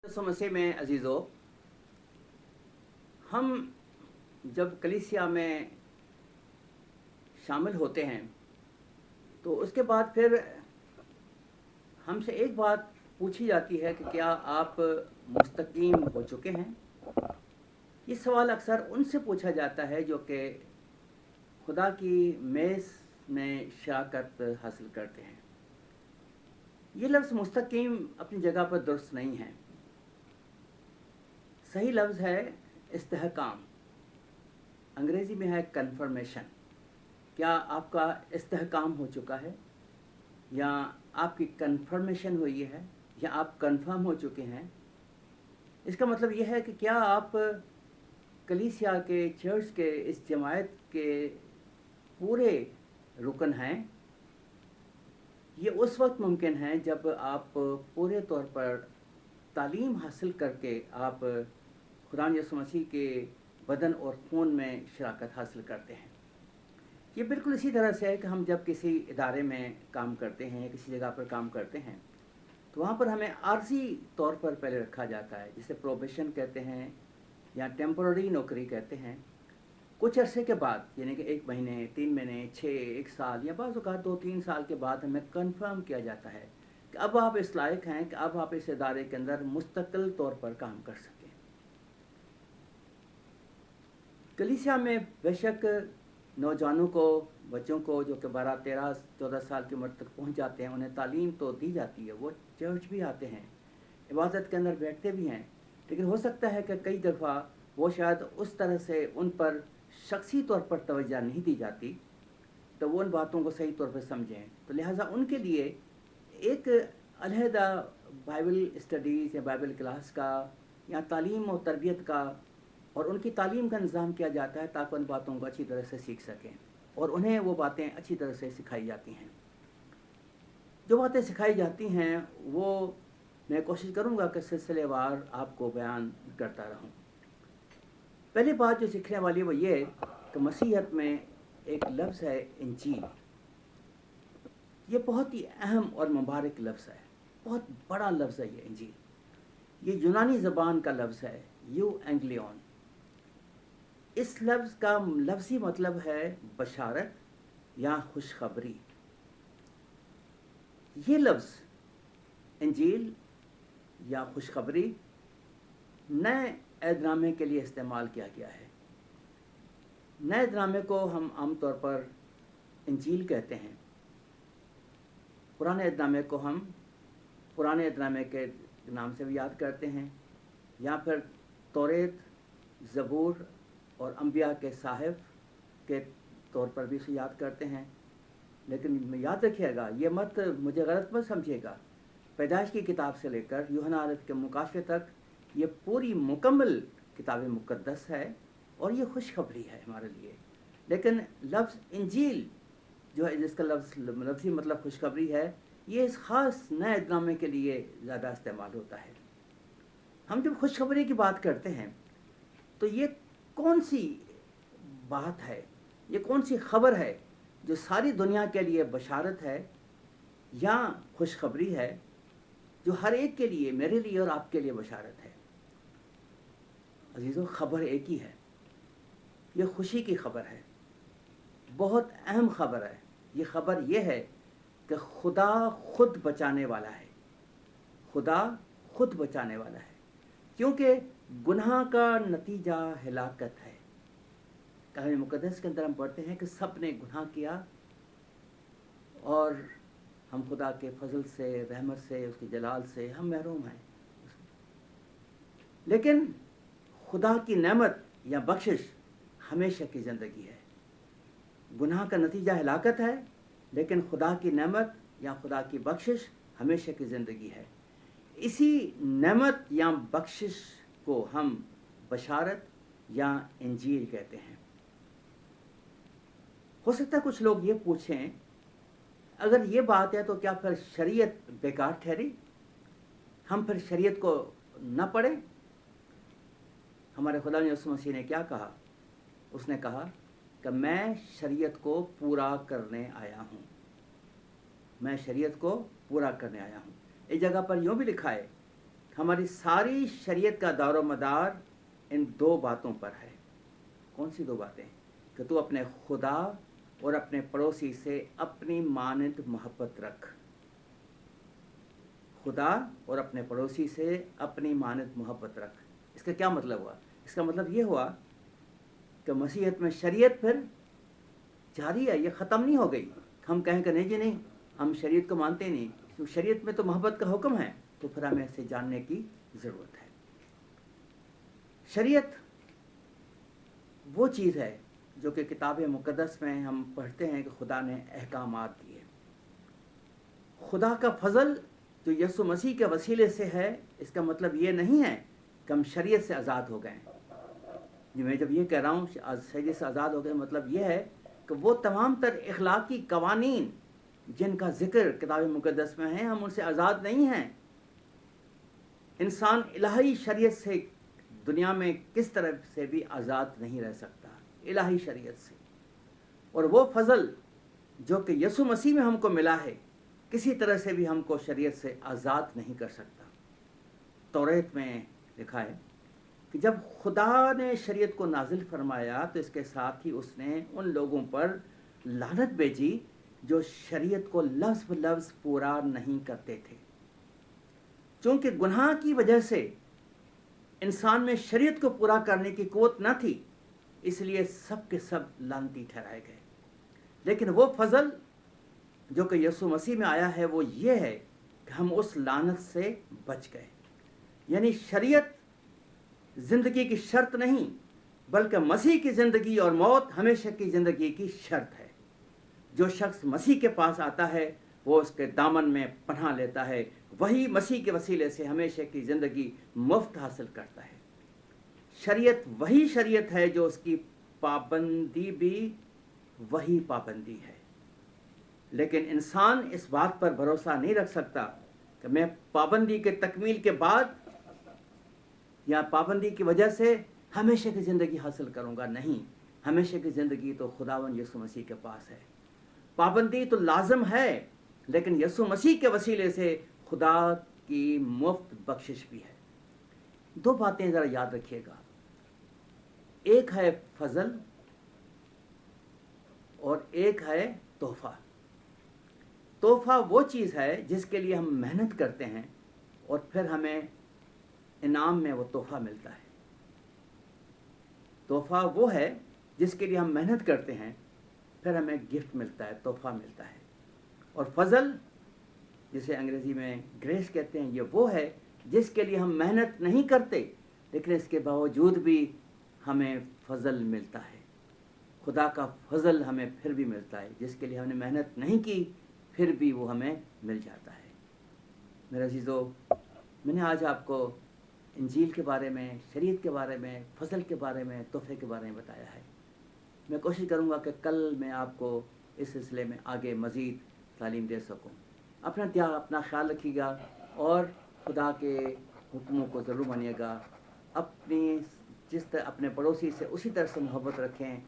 मसीह में अजीज़ों, हम जब कलीसिया में शामिल होते हैं तो उसके बाद फिर हमसे एक बात पूछी जाती है कि क्या आप मुस्तकीम हो चुके हैं। ये सवाल अक्सर उनसे पूछा जाता है जो कि खुदा की मेज़ में शराकत हासिल करते हैं। ये लफ्ज़ मुस्तकीम अपनी जगह पर दुरुस्त नहीं है। सही लफ्ज़ है इस्तेहकाम। अंग्रेज़ी में है कन्फर्मेशन। क्या आपका इस्तेहकाम हो चुका है, या आपकी कन्फर्मेशन हुई है, या आप कन्फर्म हो चुके हैं? इसका मतलब यह है कि क्या आप कलीसिया के, चर्च के, इस जमायत के पूरे रुकन हैं। ये उस वक्त मुमकिन है जब आप पूरे तौर पर तालीम हासिल करके आप खुदा यसु मसीह के बदन और खून में शराकत हासिल करते हैं। ये बिल्कुल इसी तरह से है कि हम जब किसी इदारे में काम करते हैं, किसी जगह पर काम करते हैं, तो वहाँ पर हमें आर्जी तौर पर पहले रखा जाता है, जिसे प्रोबेशन कहते हैं या टेम्पररी नौकरी कहते हैं। कुछ अरसे के बाद, यानी कि 1 महीने, 3 महीने, 6, 1 साल या बाज़ औक़ात 2-3 साल के बाद हमें कन्फर्म किया जाता है कि अब आप इस लायक हैं कि अब आप इस इदारे के अंदर मुस्तकिल तौर पर काम कर सकें। कलीसिया में बेशक नौजवानों को, बच्चों को जो कि 12, 13, 14 साल की उम्र तक पहुंच जाते हैं, उन्हें तालीम तो दी जाती है, वो चर्च भी आते हैं, इबादत के अंदर बैठते भी हैं, लेकिन हो सकता है कि कई दफ़ा वो शायद उस तरह से उन पर शख्सी तौर पर तवज्जो नहीं दी जाती, तो वो उन बातों को सही तौर पर समझें। तो लिहाजा उनके लिए एक अलहदा बाइबल स्टडीज़ या बाइबल क्लास का या तालीम और तरबियत का और उनकी तालीम का इंतज़ाम किया जाता है ताकि उन बातों को अच्छी तरह से सीख सकें, और उन्हें वो बातें अच्छी तरह से सिखाई जाती हैं। जो बातें सिखाई जाती हैं वो मैं कोशिश करूँगा कि सिलसिलेवार आपको बयान करता रहूँ। पहली बात जो सीखने वाली है वो ये कि मसीहत में एक लफ्ज़ है इंजील। ये बहुत ही अहम और मुबारक लफ्ज़ है, बहुत बड़ा लफ्ज़ है ये इंजील। ये यूनानी ज़बान का लफ्ज़ है, यू एंग्लियन। इस लफ्ज़ का लफ्ज़ी मतलब है बशारत या खुशखबरी। ये लफ्ज़ इंजील या खुशखबरी नए ऐदनामे के लिए इस्तेमाल किया गया है। नए ऐदनामे को हम आमतौर पर इंजील कहते हैं, पुराने ऐदनामे को हम पुराने ऐदनामे के नाम से भी याद करते हैं, या फिर तौरेत, ज़बूर और अंबिया के साहिब के तौर पर भी इसे याद करते हैं। लेकिन याद रखिएगा, ये मत मुझे गलत मत समझिएगा, पैदाइश की किताब से लेकर यूहन्ना रत के मुकाशफे तक ये पूरी मुकम्मल किताब मुक़द्दस है और ये खुशखबरी है हमारे लिए। लेकिन लफ्ज़ इंजील जो है, जिसका लफ्ज़ी मतलब खुशखबरी है, ये इस ख़ास नए ऐदनामे के लिए ज़्यादा इस्तेमाल होता है। हम जब खुशखबरी की बात करते हैं तो ये कौन सी बात है, ये कौन सी खबर है जो सारी दुनिया के लिए बशारत है या खुशखबरी है, जो हर एक के लिए, मेरे लिए और आपके लिए बशारत है। अजीज़ों, खबर एक ही है, ये खुशी की खबर है, बहुत अहम खबर है। ये खबर ये है कि खुदा खुद बचाने वाला है, खुदा खुद बचाने वाला है, क्योंकि गुनाह का नतीजा हिलाकत है। कलाम मुक़द्दस के अंदर हम पढ़ते हैं कि सब ने गुनाह किया और हम खुदा के फजल से, रहमत से, उसके जलाल से हम महरूम हैं। लेकिन खुदा की नेमत या बख्शिश हमेशा की ज़िंदगी है। गुनाह का नतीजा हिलाकत है, लेकिन खुदा की नेमत या खुदा की बख्शिश हमेशा की ज़िंदगी है। इसी नेमत या बख्शिश को हम बशारत या इंजील कहते हैं। हो सकता है कुछ लोग ये पूछें, अगर ये बात है तो क्या फिर शरीयत बेकार ठहरी, हम फिर शरीयत को न पढ़ें? हमारे खुदा यसू मसीह ने क्या कहा? उसने कहा कि मैं शरीयत को पूरा करने आया हूँ, मैं शरीयत को पूरा करने आया हूँ। इस जगह पर यूँ भी लिखा है, हमारी सारी शरीयत का दारो मदार इन दो बातों पर है। कौन सी दो बातें? कि तू अपने खुदा और अपने पड़ोसी से अपनी मानद मोहब्बत रख। खुदा और अपने पड़ोसी से अपनी मानद मोहब्बत रख। इसका क्या मतलब हुआ? इसका मतलब ये हुआ कि मसीहत में शरीयत फिर जारी है, ये ख़त्म नहीं हो गई। हम कहें कि नहीं जी नहीं, हम शरीयत को मानते नहीं, तो शरीयत में तो मोहब्बत का हुक्म है, तो फिर हमें इसे जानने की ज़रूरत है। शरीयत वो चीज़ है जो कि किताब मुक़द्दस में हम पढ़ते हैं कि खुदा ने अहकामात दिए। खुदा का फजल जो यीशु मसीह के वसीले से है, इसका मतलब ये नहीं है कि हम शरीयत से आज़ाद हो गए। मैं जब ये कह रहा हूँ शरीयत से आज़ाद हो गए, मतलब ये है कि वो तमाम तर इखलाकी कवानीन जिनका जिक्र किताब मुक़द्दस में है, हम उनसे आज़ाद नहीं हैं। इंसान इलाही शरीयत से दुनिया में किस तरह से भी आज़ाद नहीं रह सकता, इलाही शरीयत से। और वो फजल जो कि यीशु मसीह में हमको मिला है, किसी तरह से भी हमको शरीयत से आज़ाद नहीं कर सकता। तौरात में लिखा है कि जब खुदा ने शरीयत को नाजिल फरमाया तो इसके साथ ही उसने उन लोगों पर लानत भेजी जो शरीयत को लफ्ज़ ब लफ्ज़ पूरा नहीं करते थे। चूँकि गुनाह की वजह से इंसान में शरीयत को पूरा करने की क़ुव्वत न थी, इसलिए सब के सब लानती ठहराए गए। लेकिन वो फजल जो कि यीशु मसीह में आया है, वो ये है कि हम उस लानत से बच गए। यानी शरीयत ज़िंदगी की शर्त नहीं, बल्कि मसीह की ज़िंदगी और मौत हमेशा की ज़िंदगी की शर्त है। जो शख्स मसीह के पास आता है वो उसके दामन में पनाह लेता है, वही मसीह के वसीले से हमेशा की ज़िंदगी मुफ्त हासिल करता है। शरीयत वही शरीयत है जो उसकी पाबंदी भी वही पाबंदी है। लेकिन इंसान इस बात पर भरोसा नहीं रख सकता कि मैं पाबंदी के तकमील के बाद या पाबंदी की वजह से हमेशा की ज़िंदगी हासिल करूँगा। नहीं, हमेशा की ज़िंदगी तो खुदावन यीशु मसीह के पास है। पाबंदी तो लाजम है, लेकिन यीशु मसीह के वसीले से खुदा की मुफ्त बख्शिश भी है। दो बातें ज़रा याद रखिएगा, एक है फजल और एक है तोहफ़ा। तोहफ़ा वो चीज़ है जिसके लिए हम मेहनत करते हैं और फिर हमें इनाम में वो तोहफ़ा मिलता है। तोहफ़ा वो है जिसके लिए हम मेहनत करते हैं, फिर हमें गिफ्ट मिलता है, तोहफ़ा मिलता है। और फजल जिसे अंग्रेज़ी में ग्रेस कहते हैं, ये वो है जिसके लिए हम मेहनत नहीं करते, लेकिन इसके बावजूद भी हमें फजल मिलता है। खुदा का फजल हमें फिर भी मिलता है, जिसके लिए हमने मेहनत नहीं की फिर भी वो हमें मिल जाता है। मेरे अज़ीज़ों, मैंने आज आपको इंजील के बारे में, शरीयत के बारे में, फजल के बारे में, तोहफ़े के बारे में बताया है। मैं कोशिश करूँगा कि कल मैं आपको इस सिलसिले में आगे मज़ीद तालीम दे सकूँ। अपना ख्याल रखिएगा और खुदा के हुक्मों को ज़रूर मानिएगा। अपने पड़ोसी से उसी तरह से मोहब्बत रखें,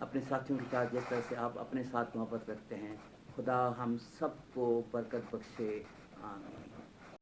अपने साथियों के साथ जिस तरह से आप अपने साथ मोहब्बत रखते हैं। खुदा हम सबको बरकत बख्शे। आमीन।